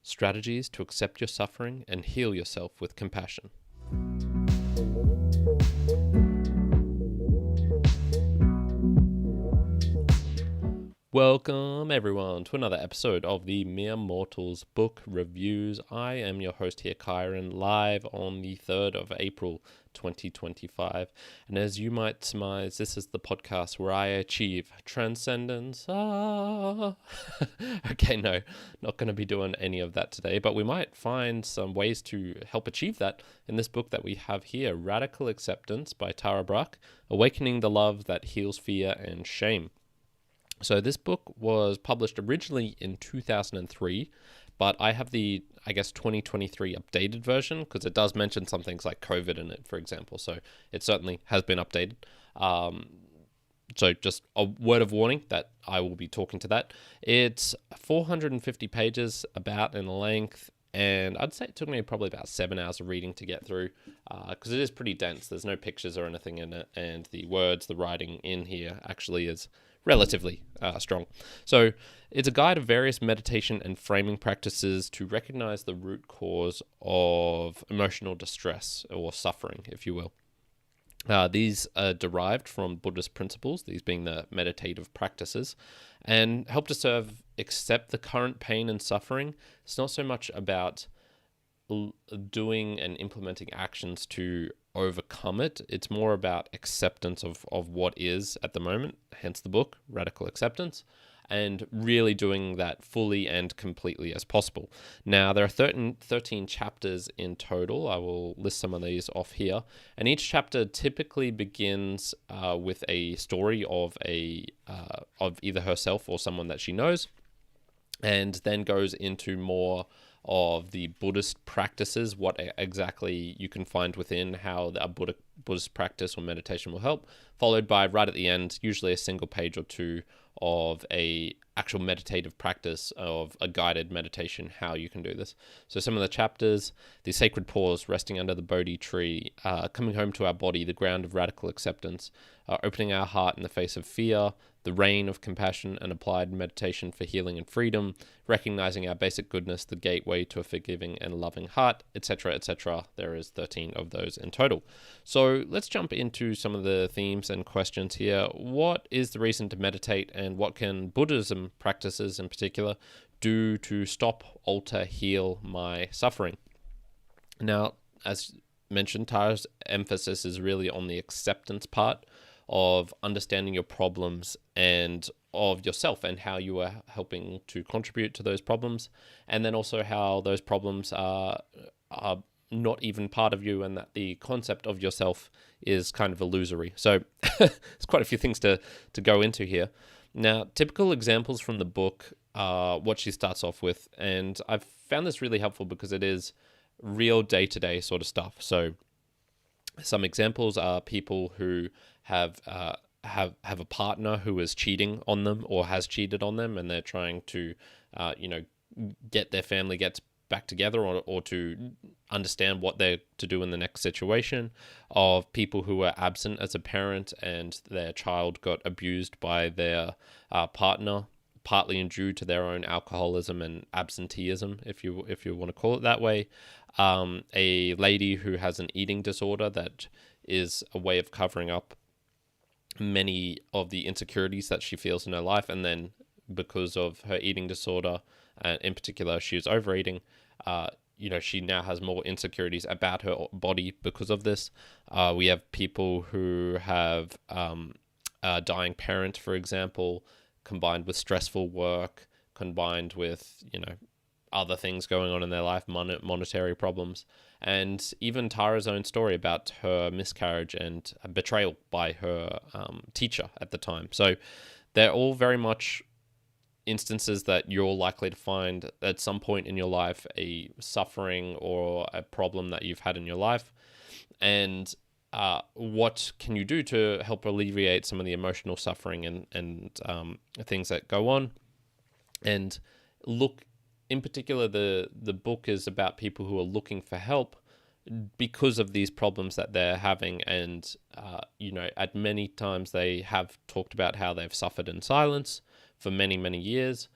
strategies to accept your suffering and heal yourself with compassion. Welcome everyone to another episode of the Mere Mortals Book Reviews. I am your host here, Kyron, live on the 3rd of April 2025. And as you might surmise, this is the podcast where I achieve transcendence. Okay, no, not going to be doing any of that today, but we might find some ways to help achieve that in this book that we have here, Radical Acceptance by Tara Brach, Awakening the Love That Heals Fear and Shame. So this book was published originally in 2003, but I have the, 2023 updated version because it does mention some things like COVID in it, for example. So it certainly has been updated. So just a word of warning that I will be talking to that. It's 450 pages about in length, and I'd say it took me probably about 7 hours of reading to get through because it is pretty dense. There's no pictures or anything in it, and the writing in here actually is relatively strong. So it's a guide of various meditation and framing practices to recognize the root cause of emotional distress or suffering, if you will. These are derived from Buddhist principles, these being the meditative practices, and help to accept the current pain and suffering. It's not so much about doing and implementing actions to overcome it. It's more about acceptance of what is at the moment, hence the book, Radical Acceptance, and really doing that fully and completely as possible. Now, there are 13 chapters in total. I will list some of these off here. And each chapter typically begins with a story of either herself or someone that she knows, and then goes into more of the Buddhist practices, what exactly you can find within, how a Buddhist practice or meditation will help, followed by, right at the end, usually a single page or two of a actual meditative practice of a guided meditation, how you can do this. So some of the chapters: the sacred pause, resting under the Bodhi tree, coming home to our body, the ground of radical acceptance, opening our heart in the face of fear, the rain of compassion and applied meditation for healing and freedom, recognizing our basic goodness, the gateway to a forgiving and loving heart, etc., etc. There is 13 of those in total. So let's jump into some of the themes and questions here. What is the reason to meditate, and what can Buddhism practices in particular do to stop, alter, heal my suffering? Now, as mentioned, Tara's emphasis is really on the acceptance part of understanding your problems and of yourself and how you are helping to contribute to those problems, and then also how those problems are not even part of you, and that the concept of yourself is kind of illusory. So there's quite a few things to go into here. Now, typical examples from the book are what she starts off with, and I've found this really helpful because it is real day-to-day sort of stuff. So some examples are people who have a partner who is cheating on them or has cheated on them, and they're trying to get their family gets back together, or to understand what they're to do in the next situation. Of people who are absent as a parent and their child got abused by their partner, partly due to their own alcoholism and absenteeism, if you want to call it that way. A lady who has an eating disorder that is a way of covering up many of the insecurities that she feels in her life, and then because of her eating disorder, and in particular she was overeating, she now has more insecurities about her body because of this. We have people who have a dying parent, for example, combined with stressful work, combined with other things going on in their life, monetary problems, and even Tara's own story about her miscarriage and betrayal by her teacher at the time. So they're all very much instances that you're likely to find at some point in your life, a suffering or a problem that you've had in your life. And what can you do to help alleviate some of the emotional suffering and things that go on? And look, in particular, the book is about people who are looking for help because of these problems that they're having. And, at many times they have talked about how they've suffered in silence for many, many years,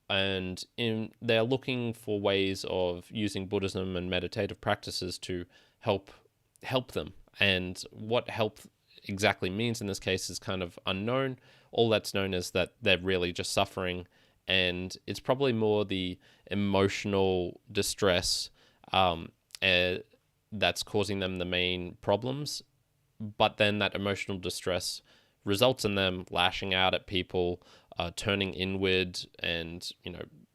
they're looking for ways of using Buddhism and meditative practices to help them. And what help exactly means in this case is kind of unknown. All that's known is that they're really just suffering, and it's probably more the emotional distress that's causing them the main problems. But then that emotional distress results in them lashing out at people, turning inward, and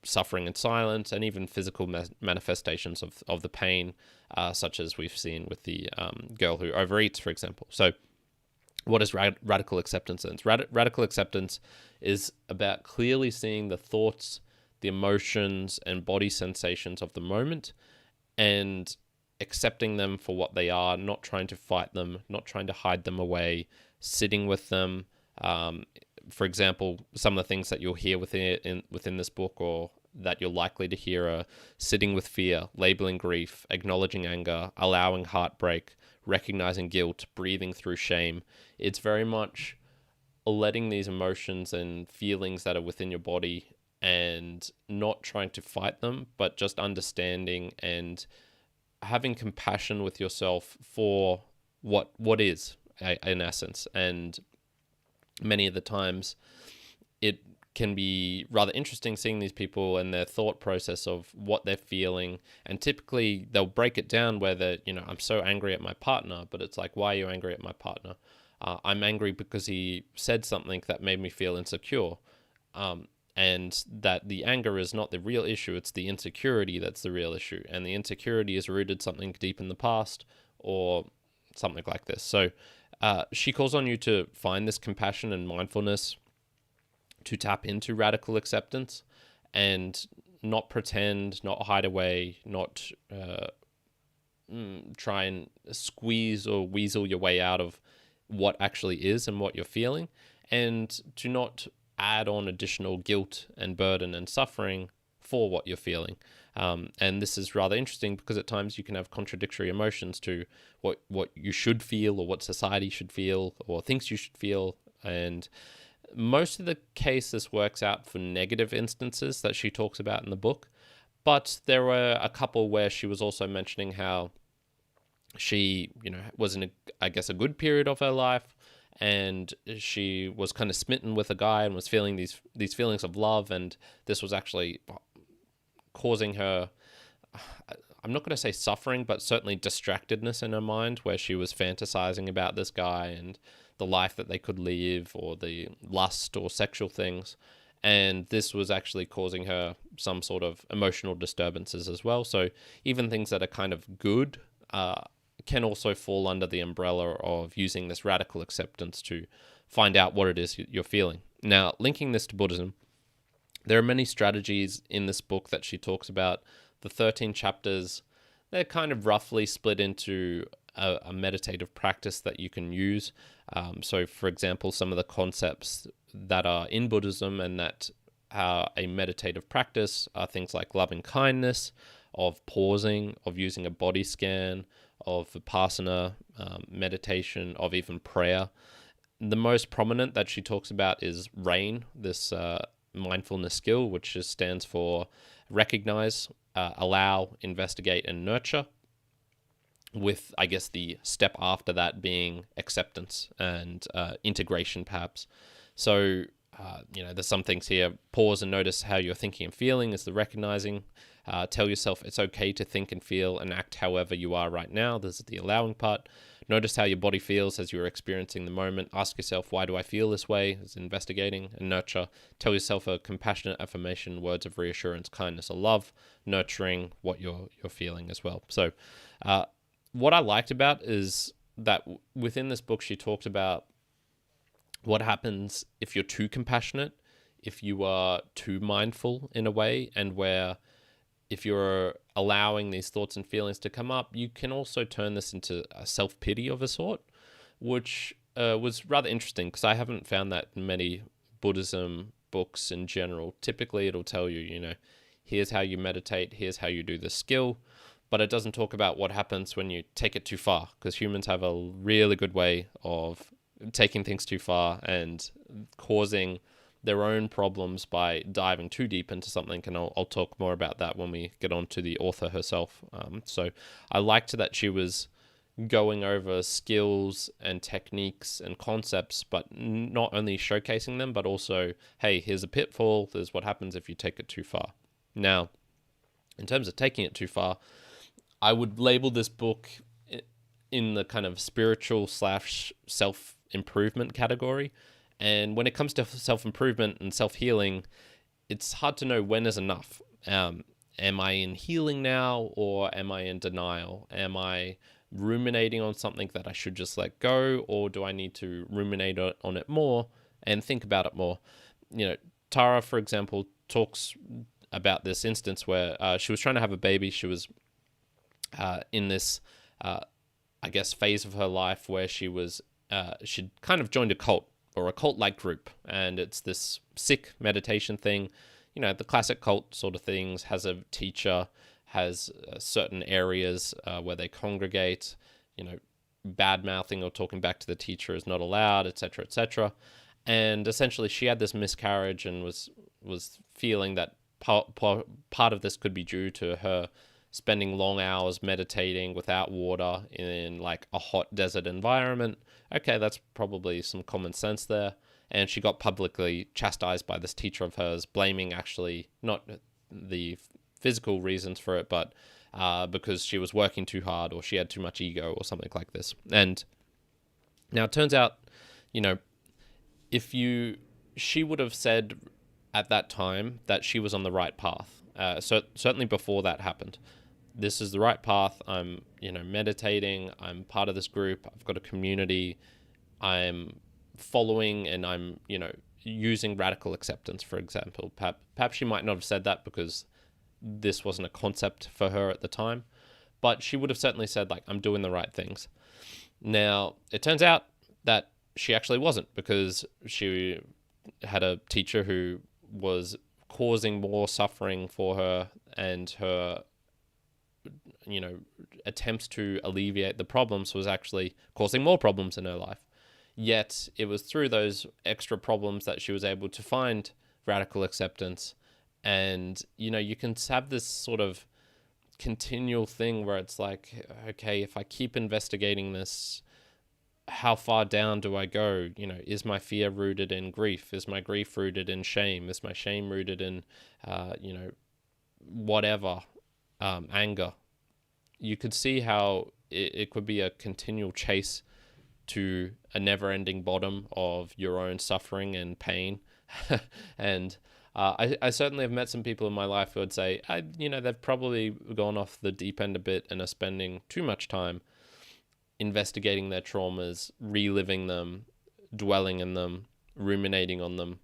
suffering in silence, and even physical manifestations of the pain, such as we've seen with the girl who overeats, for example. So what is radical acceptance? Radical acceptance is about clearly seeing the thoughts, the emotions, and body sensations of the moment, and accepting them for what they are, not trying to fight them, not trying to hide them away, sitting with them. For example, some of the things that you'll hear within this book, or that you're likely to hear, are sitting with fear, labeling grief, acknowledging anger, allowing heartbreak, recognizing guilt, breathing through shame. It's very much letting these emotions and feelings that are within your body and not trying to fight them, but just understanding and having compassion with yourself for what is, in essence. And many of the times it can be rather interesting seeing these people and their thought process of what they're feeling. And typically they'll break it down where they're, I'm so angry at my partner, but it's like, why are you angry at my partner? I'm angry because he said something that made me feel insecure. And that the anger is not the real issue, it's the insecurity that's the real issue. And the insecurity is rooted something deep in the past, or something like this. So she calls on you to find this compassion and mindfulness, to tap into radical acceptance, and not pretend, not hide away, not try and squeeze or weasel your way out of what actually is and what you're feeling, and to not add on additional guilt and burden and suffering for what you're feeling. And this is rather interesting because at times you can have contradictory emotions to what you should feel, or what society should feel, or thinks you should feel. And most of the case, this works out for negative instances that she talks about in the book. But there were a couple where she was also mentioning how she, was in a good period of her life, and she was kind of smitten with a guy and was feeling these feelings of love, and this was actually causing her, I'm not going to say suffering, but certainly distractedness in her mind, where she was fantasizing about this guy and the life that they could live, or the lust or sexual things. And this was actually causing her some sort of emotional disturbances as well. So even things that are kind of good can also fall under the umbrella of using this radical acceptance to find out what it is you're feeling. Now, linking this to Buddhism, there are many strategies in this book that she talks about. The 13 chapters, they're kind of roughly split into a meditative practice that you can use. So, for example, some of the concepts that are in Buddhism and that are a meditative practice are things like loving kindness, of pausing, of using a body scan, of vipassana, meditation, of even prayer. The most prominent that she talks about is RAIN, this mindfulness skill, which just stands for recognize, allow, investigate, and nurture, with, I guess, the step after that being acceptance and integration, perhaps. So, there's some things here. Pause and notice how you're thinking and feeling is the recognizing. Tell yourself it's okay to think and feel and act however you are right now. This is the allowing part. Notice how your body feels as you're experiencing the moment. Ask yourself, why do I feel this way? It's investigating. And nurture. Tell yourself a compassionate affirmation, words of reassurance, kindness, or love, nurturing what you're feeling as well. So what I liked about is that within this book, she talked about what happens if you're too compassionate, if you are too mindful in a way, and where if you're allowing these thoughts and feelings to come up, you can also turn this into a self-pity of a sort, which was rather interesting because I haven't found that in many Buddhism books in general. Typically, it'll tell you, here's how you meditate, here's how you do the skill, but it doesn't talk about what happens when you take it too far, because humans have a really good way of taking things too far and causing their own problems by diving too deep into something, and I'll talk more about that when we get on to the author herself. So I liked that she was going over skills and techniques and concepts, but not only showcasing them, but also, hey, here's a pitfall, there's what happens if you take it too far. Now, in terms of taking it too far, I would label this book in the kind of spiritual / self-improvement category. And when it comes to self-improvement and self-healing, it's hard to know when is enough. Am I in healing now, or am I in denial? Am I ruminating on something that I should just let go, or do I need to ruminate on it more and think about it more? Tara, for example, talks about this instance where she was trying to have a baby. She was in this, I guess, phase of her life where she'd kind of joined a cult, or a cult-like group, and it's this Sikh meditation thing. The classic cult sort of things, has a teacher, has certain areas where they congregate, bad-mouthing or talking back to the teacher is not allowed, etc., etc. And essentially she had this miscarriage and was feeling that part of this could be due to her spending long hours meditating without water in like a hot desert environment. Okay, that's probably some common sense there. And she got publicly chastised by this teacher of hers, blaming actually not the physical reasons for it, but because she was working too hard, or she had too much ego, or something like this. And now it turns out, she would have said at that time that she was on the right path. So certainly before that happened, this is the right path. I'm, meditating. I'm part of this group. I've got a community. I'm following, and I'm, using radical acceptance, for example. Perhaps she might not have said that because this wasn't a concept for her at the time, but she would have certainly said, like, I'm doing the right things. Now, it turns out that she actually wasn't, because she had a teacher who was causing more suffering for her, and her attempts to alleviate the problems was actually causing more problems in her life. Yet it was through those extra problems that she was able to find radical acceptance. And you can have this sort of continual thing where it's like, okay, if I keep investigating this, how far down do I go? Is my fear rooted in grief? Is my grief rooted in shame? Is my shame rooted in whatever, anger? You could see how it could be a continual chase to a never-ending bottom of your own suffering and pain. And I certainly have met some people in my life who would say, they've probably gone off the deep end a bit and are spending too much time investigating their traumas, reliving them, dwelling in them, ruminating on them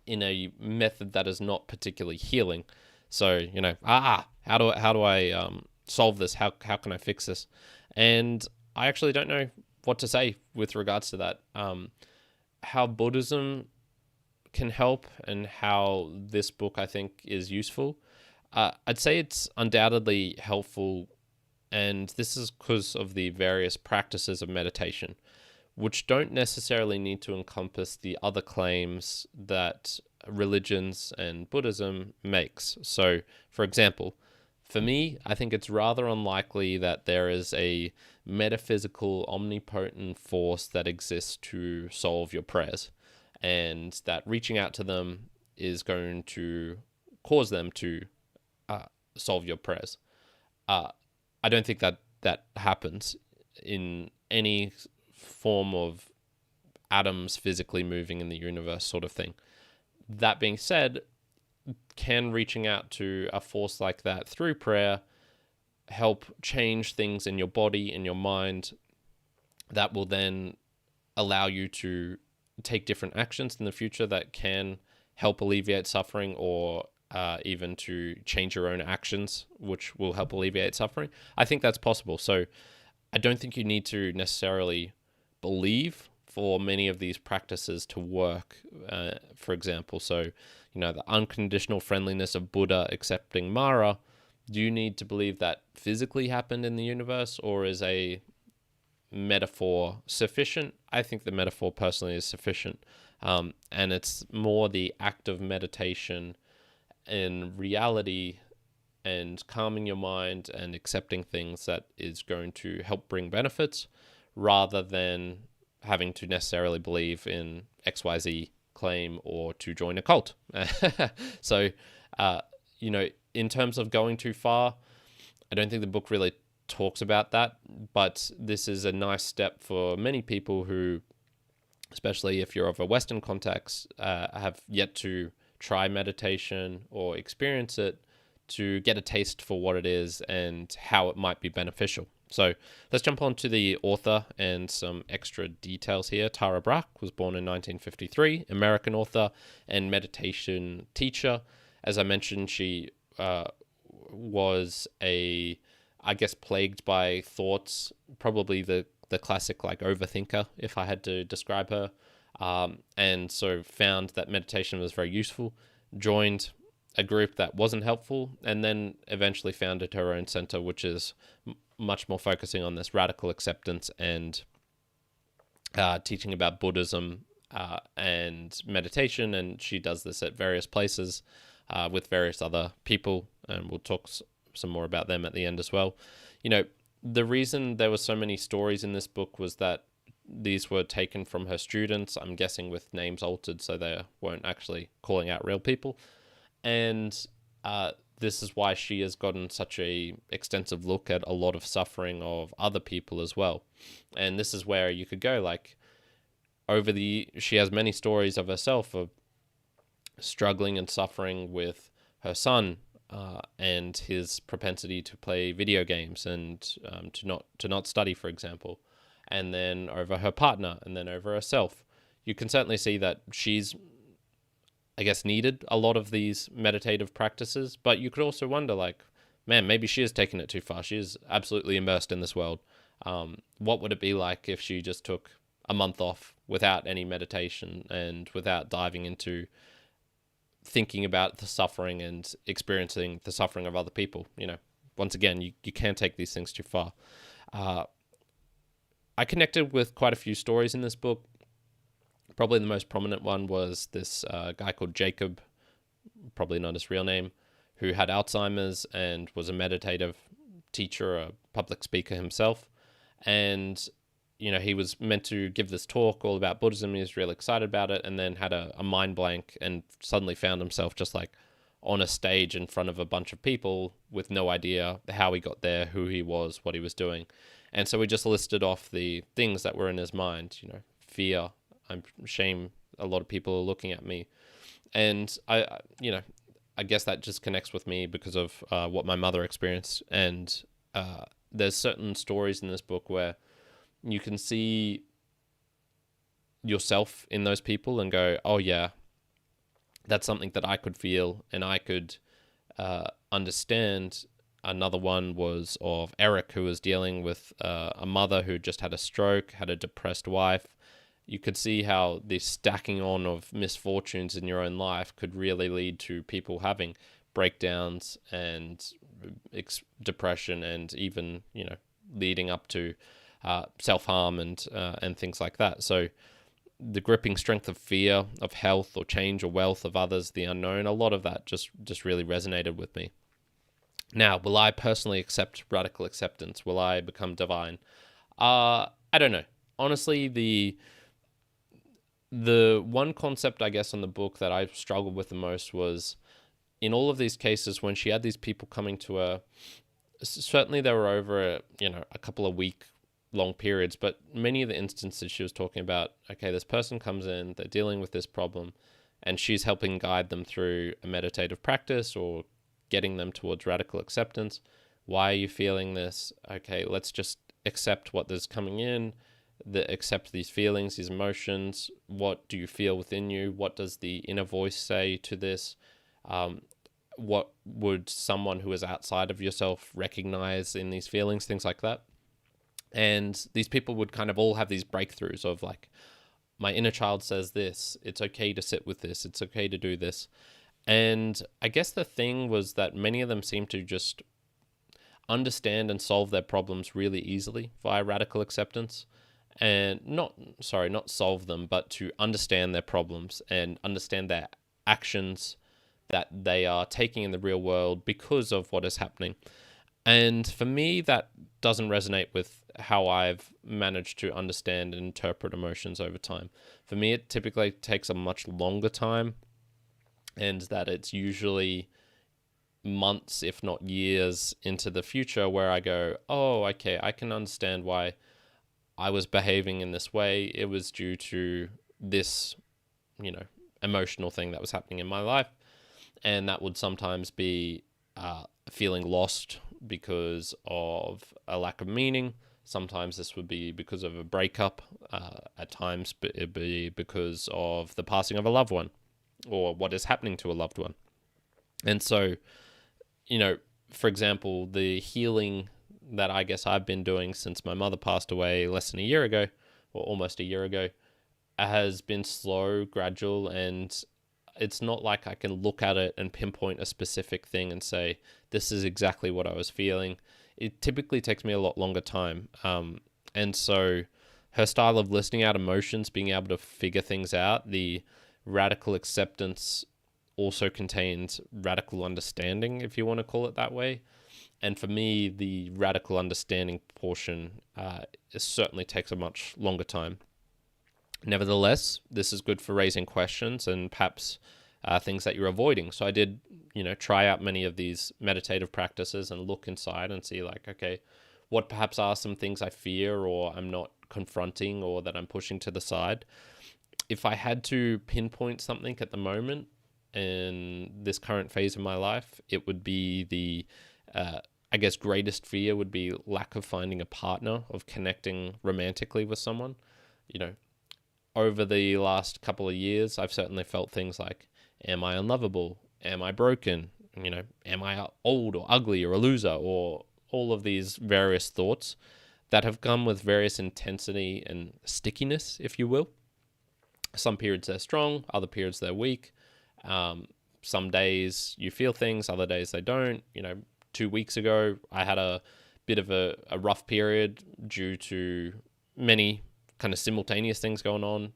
in a method that is not particularly healing. So, how do I solve this? How can I fix this? And I actually don't know what to say with regards to that. How Buddhism can help, and how this book, I think, is useful. I'd say it's undoubtedly helpful, and this is because of the various practices of meditation, which don't necessarily need to encompass the other claims that religions and Buddhism makes. So, for example, for me, I think it's rather unlikely that there is a metaphysical, omnipotent force that exists to solve your prayers, and that reaching out to them is going to cause them to solve your prayers. I don't think that happens in any form of atoms physically moving in the universe sort of thing. That being said, can reaching out to a force like that through prayer help change things in your body, in your mind, that will then allow you to take different actions in the future that can help alleviate suffering, or even to change your own actions, which will help alleviate suffering? I think that's possible. So I don't think you need to necessarily believe for many of these practices to work, for example. So, the unconditional friendliness of Buddha accepting Mara, do you need to believe that physically happened in the universe, or is a metaphor sufficient? I think the metaphor personally is sufficient. And it's more the act of meditation in reality and calming your mind and accepting things that is going to help bring benefits, rather than having to necessarily believe in XYZ claim or to join a cult. So, in terms of going too far, I don't think the book really talks about that, but this is a nice step for many people who, especially if you're of a Western context, have yet to try meditation or experience it, to get a taste for what it is and how it might be beneficial. So let's jump on to the author and some extra details here. Tara Brach was born in 1953, American author and meditation teacher. As I mentioned, she was plagued by thoughts, probably the classic like overthinker, if I had to describe her. And so found that meditation was very useful, joined a group that wasn't helpful, and then eventually founded her own center, which is much more focusing on this radical acceptance and teaching about Buddhism and meditation. And she does this at various places with various other people, and we'll talk some more about them at the end as well. The reason there were so many stories in this book was that these were taken from her students, I'm guessing with names altered so they weren't actually calling out real people. And this is why she has gotten such a extensive look at a lot of suffering of other people as well. And this is where you could go, like, she has many stories of herself of struggling and suffering with her son and his propensity to play video games and to not study, for example, and then over her partner, and then over herself. You can certainly see that she's, I guess, needed a lot of these meditative practices, but you could also wonder, like, man, maybe she is taking it too far. She is absolutely immersed in this world. What would it be like if she just took a month off without any meditation and without diving into thinking about the suffering and experiencing the suffering of other people? Once again, you can't take these things too far. I connected with quite a few stories in this book. Probably the most prominent one was this guy called Jacob, probably not his real name, who had Alzheimer's and was a meditative teacher, a public speaker himself. And, he was meant to give this talk all about Buddhism. He was really excited about it, and then had a mind blank and suddenly found himself just like on a stage in front of a bunch of people with no idea how he got there, who he was, what he was doing. And so we just listed off the things that were in his mind, fear. I'm ashamed a lot of people are looking at me. And I guess that just connects with me because of what my mother experienced. And there's certain stories in this book where you can see yourself in those people and go, oh yeah, that's something that I could feel and I could understand. Another one was of Eric, who was dealing with a mother who just had a stroke, had a depressed wife. You could see how this stacking on of misfortunes in your own life could really lead to people having breakdowns and depression, and even, leading up to self-harm and things like that. So the gripping strength of fear, of health or change or wealth, of others, the unknown, a lot of that just really resonated with me. Now, will I personally accept radical acceptance? Will I become divine? I don't know. Honestly, the one concept, I guess, on the book that I struggled with the most was, in all of these cases, when she had these people coming to her, certainly they were over a couple of week long periods, but many of the instances she was talking about, okay, this person comes in, they're dealing with this problem, and she's helping guide them through a meditative practice or getting them towards radical acceptance. Why are you feeling this? Okay, let's just accept what is coming in, accept these feelings, these emotions. What do you feel within you? What does the inner voice say to this? What would someone who is outside of yourself recognize in these feelings? Things like that. And these people would kind of all have these breakthroughs of like, my inner child says this, it's okay to sit with this, it's okay to do this. And I guess the thing was that many of them seemed to just understand and solve their problems really easily via radical acceptance. and not solve them, but to understand their problems and understand their actions that they are taking in the real world because of what is happening. And for me, that doesn't resonate with how I've managed to understand and interpret emotions over time. For me, it typically takes a much longer time, and that it's usually months, if not years, into the future where I go, oh, okay, I can understand why I was behaving in this way. It was due to this, emotional thing that was happening in my life. And that would sometimes be feeling lost because of a lack of meaning. Sometimes this would be because of a breakup. At times, it'd be because of the passing of a loved one or what is happening to a loved one. And so, for example, the healing that I guess I've been doing since my mother passed away less than a year ago, or almost a year ago, has been slow, gradual, and it's not like I can look at it and pinpoint a specific thing and say, this is exactly what I was feeling. It typically takes me a lot longer time. And so her style of listing out emotions, being able to figure things out, the radical acceptance also contains radical understanding, if you want to call it that way. And for me, the radical understanding portion it certainly takes a much longer time. Nevertheless, this is good for raising questions and perhaps things that you're avoiding. So I did, try out many of these meditative practices and look inside and see like, okay, what perhaps are some things I fear or I'm not confronting or that I'm pushing to the side. If I had to pinpoint something at the moment in this current phase of my life, it would be the, greatest fear would be lack of finding a partner, of connecting romantically with someone. Over the last couple of years, I've certainly felt things like, am I unlovable? Am I broken? Am I old or ugly or a loser? Or all of these various thoughts that have come with various intensity and stickiness, if you will. Some periods they're strong, other periods they're weak. Some days you feel things, other days they don't. 2 weeks ago, I had a bit of a rough period due to many kind of simultaneous things going on,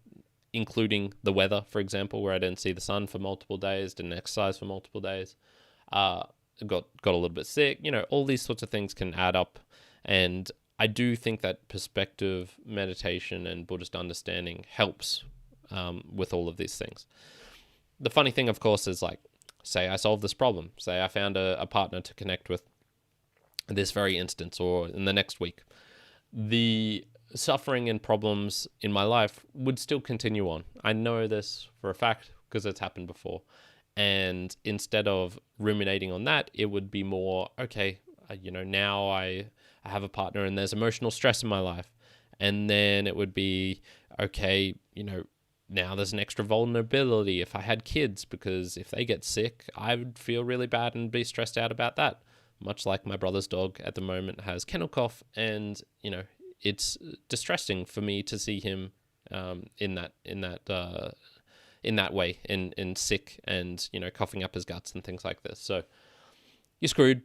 including the weather, for example, where I didn't see the sun for multiple days, didn't exercise for multiple days, got a little bit sick. All these sorts of things can add up. And I do think that perspective, meditation, and Buddhist understanding helps with all of these things. The funny thing, of course, is like, say I solved this problem. Say I found a partner to connect with this very instance or in the next week. The suffering and problems in my life would still continue on. I know this for a fact because it's happened before. And instead of ruminating on that, it would be more, okay, now I have a partner and there's emotional stress in my life. And then it would be, okay, now there's an extra vulnerability if I had kids, because if they get sick, I would feel really bad and be stressed out about that. Much like my brother's dog at the moment has kennel cough, and it's distressing for me to see him in that way, in sick and coughing up his guts and things like this. So you're screwed.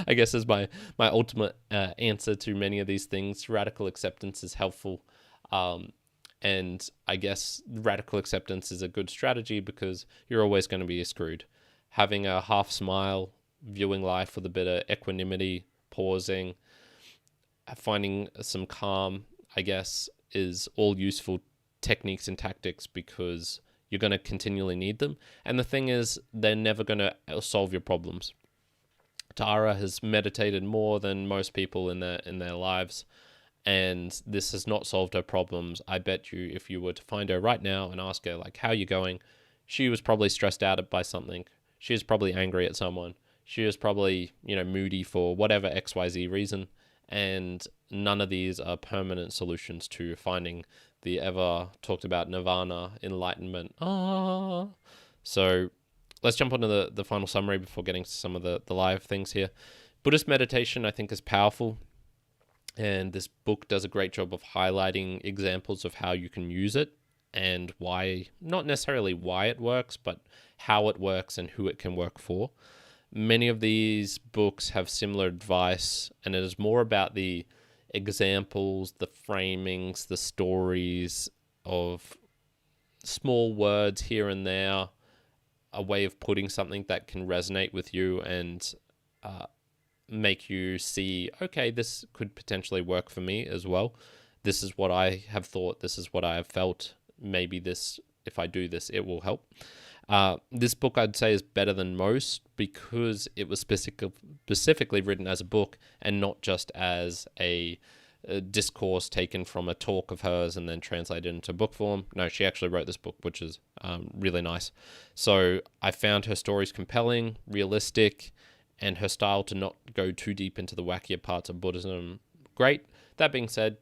I guess is my ultimate answer to many of these things. Radical acceptance is helpful. And I guess radical acceptance is a good strategy because you're always going to be screwed. Having a half smile, viewing life with a bit of equanimity, pausing, finding some calm, I guess, is all useful techniques and tactics because you're going to continually need them. And the thing is, they're never going to solve your problems. Tara has meditated more than most people in their lives, and this has not solved her problems. I bet you if you were to find her right now and ask her, like, how are you going? She was probably stressed out by something. She was probably angry at someone. She was probably, moody for whatever XYZ reason. And none of these are permanent solutions to finding the ever talked about nirvana, enlightenment. So let's jump onto the final summary before getting to some of the live things here. Buddhist meditation, I think, is powerful. And this book does a great job of highlighting examples of how you can use it and why, not necessarily why it works, but how it works and who it can work for. Many of these books have similar advice, and it is more about the examples, the framings, the stories of small words here and there, a way of putting something that can resonate with you and make you see, okay, this could potentially work for me as well. This is what I have thought. This is what I have felt. Maybe this, if I do this, it will help. This book, I'd say, is better than most because it was specifically written as a book and not just as a discourse taken from a talk of hers and then translated into book form. No, she actually wrote this book, which is really nice. So I found her stories compelling, realistic, and her style to not go too deep into the wackier parts of Buddhism great. That being said,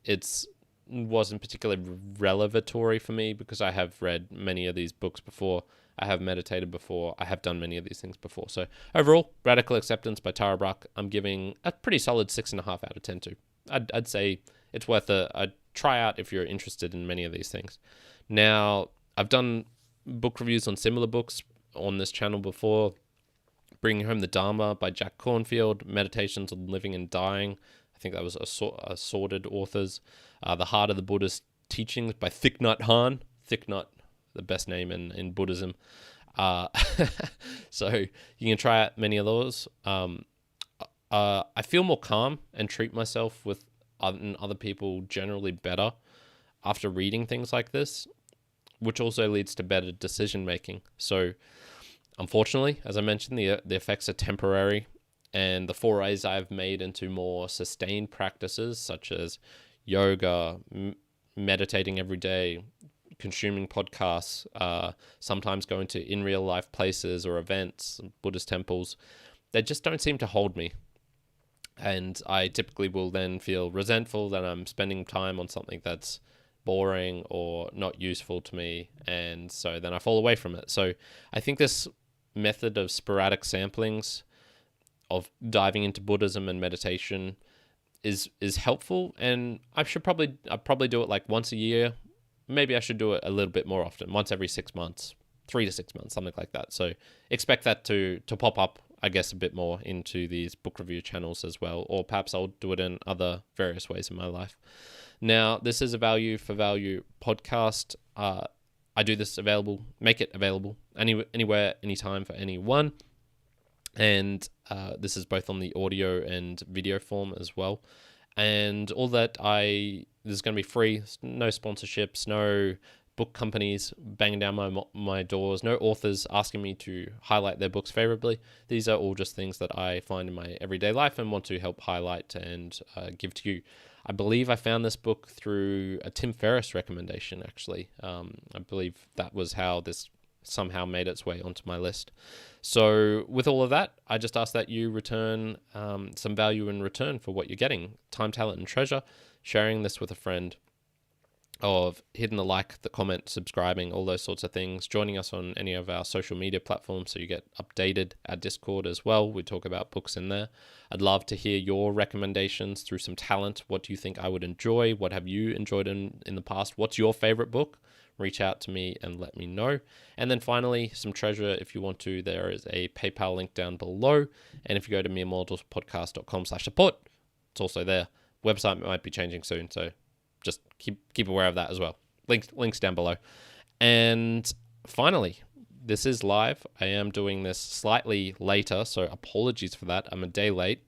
it wasn't particularly revelatory for me because I have read many of these books before. I have meditated before. I have done many of these things before. So overall, Radical Acceptance by Tara Brach, I'm giving a pretty solid 6.5 out of 10 to. I'd say it's worth a try out if you're interested in many of these things. Now, I've done book reviews on similar books on this channel before. Bringing Home the Dharma by Jack Cornfield, Meditations on Living and Dying. I think that was assorted authors. The Heart of the Buddhist Teachings by Thich Nhat Hanh. Thich Nhat, the best name in Buddhism. So you can try out many of those. I feel more calm and treat myself with other people generally better after reading things like this, which also leads to better decision making. So unfortunately, as I mentioned, the effects are temporary, and the forays I've made into more sustained practices such as yoga, meditating every day, consuming podcasts, sometimes going to in real life places or events, Buddhist temples, they just don't seem to hold me. And I typically will then feel resentful that I'm spending time on something that's boring or not useful to me, and so then I fall away from it. So I think this method of sporadic samplings of diving into Buddhism and meditation is helpful, and I'd probably do it like once a year. Maybe I should do it a little bit more often, once every 6 months, 3 to 6 months, something like that. So expect that to pop up, I guess, a bit more into these book review channels as well, or perhaps I'll do it in other various ways in my life. Now, this is a value for value podcast. I do this make it available anywhere, anytime for anyone. And this is both on the audio and video form as well. And all that this is going to be free. No sponsorships, no book companies banging down my doors, no authors asking me to highlight their books favorably. These are all just things that I find in my everyday life and want to help highlight and give to you. I believe I found this book through a Tim Ferriss recommendation, actually. I believe that was how this somehow made its way onto my list. So with all of that, I just ask that you return some value in return for what you're getting. Time, talent, and treasure. Sharing this with a friend, of hitting the like, the comment, subscribing, all those sorts of things. Joining us on any of our social media platforms so you get updated. Our Discord as well. We talk about books in there. I'd love to hear your recommendations through some talent. What do you think I would enjoy? What have you enjoyed in the past? What's your favorite book? Reach out to me and let me know. And then finally, some treasure if you want to. There is a PayPal link down below. And if you go to meremortalspodcast.com/support, it's also there. Website might be changing soon, so just keep aware of that as well. Links down below. And finally, this is live. I am doing this slightly later, so apologies for that. I'm a day late.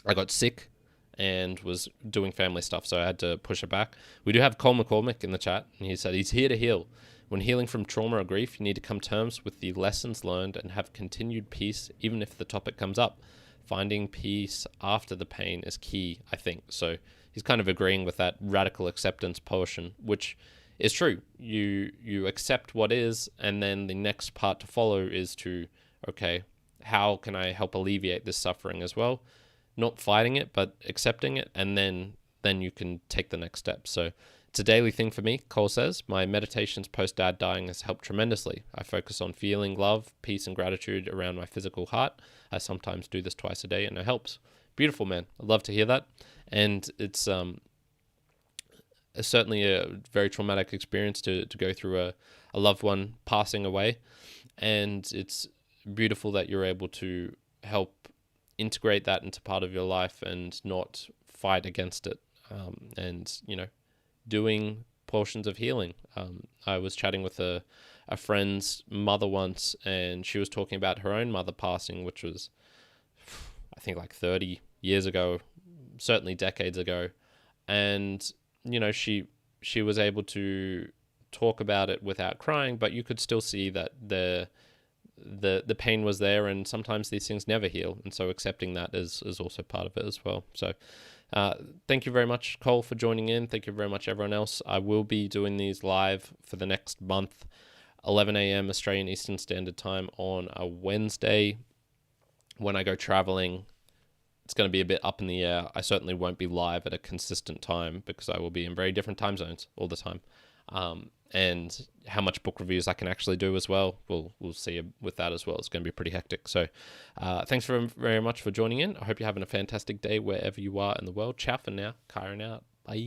I got sick and was doing family stuff, so I had to push it back. We do have Cole McCormick in the chat, and he said he's here to heal. When healing from trauma or grief, you need to come to terms with the lessons learned and have continued peace, even if the topic comes up. Finding peace after the pain is key, I think. So he's kind of agreeing with that radical acceptance portion, which is true. You accept what is, and then the next part to follow is to, okay, how can I help alleviate this suffering as well? Not fighting it, but accepting it, and then you can take the next step. So it's a daily thing for me, Cole says. My meditations post-dad dying has helped tremendously. I focus on feeling love, peace, and gratitude around my physical heart. I sometimes do this twice a day, and it helps. Beautiful, man. I'd love to hear that. And it's certainly a very traumatic experience to go through a loved one passing away. And it's beautiful that you're able to help integrate that into part of your life and not fight against it, and doing portions of healing. I was chatting with a friend's mother once, and she was talking about her own mother passing, which was, I think, like 30 years ago, certainly decades ago. And she was able to talk about it without crying, but you could still see that the pain was there, and sometimes these things never heal, and so accepting that is also part of it as well. So thank you very much, Cole, for joining in. Thank you very much, everyone else. I will be doing these live for the next month, 11 a.m. Australian Eastern Standard Time on a Wednesday. When I go traveling, it's going to be a bit up in the air. I certainly won't be live at a consistent time because I will be in very different time zones all the time. And how much book reviews I can actually do as well, we'll see with that as well. It's going to be pretty hectic. So thanks very much for joining in. I hope you're having a fantastic day wherever you are in the world. Ciao for now. Kyron out. Bye.